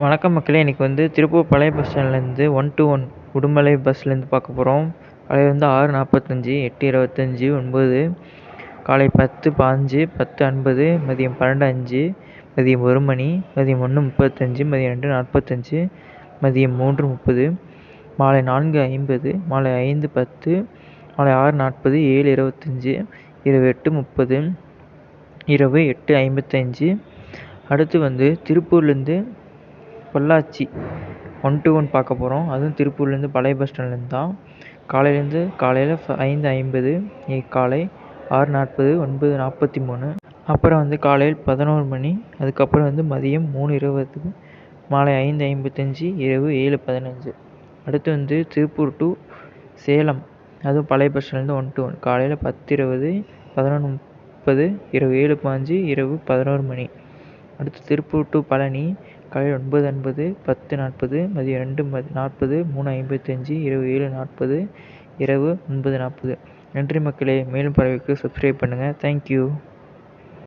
வணக்கம் மக்களே! இன்னைக்கு திருப்பூர் பழைய பஸ் ஸ்டாண்ட்லேருந்து 1 to 1 உடுமலை பஸ்லேருந்து பார்க்க போகிறோம். காலையில் 6:45, 8:25, 9, காலை 10:15, 10:50, மதியம் 12:05, மதியம் 1 மணி, மதியம் 1:35, மதியம் 2:45, மதியம் 3:30, மாலை 4:50, மாலை 5:10, மாலை 6:40, 7:25, இரவு 8:30, இரவு 8:55. அடுத்து திருப்பூர்லேருந்து பொள்ளாச்சி 1 to 1 பார்க்க போகிறோம். அதுவும் திருப்பூர்லேருந்து பழைய பஸ் ஸ்டாண்ட்லேருந்து தான். காலையில் 5:50, காலை 6:40, 9:43, அப்புறம் காலையில் 11 மணி, அதுக்கப்புறம் மதியம் 3:20, மாலை 5:55, இரவு 7:15. அடுத்து திருப்பூர் டு சேலம், அதுவும் பழைய பஸ் ஸ்டாண்ட்லேருந்து 1 to 1, காலையில் 10:20, 11:30, இரவு 7:15, இரவு 11 மணி. அடுத்து திருப்பூர் டு பழனி, காலையில் 9:50, 10:40, மதியம் 2:40, 3:55, இரவு 7:40, இரவு 9:40. நன்றி மக்களே! மேலும் பறவைக்கு சப்ஸ்கிரைப் பண்ணுங்கள். தேங்க்யூ.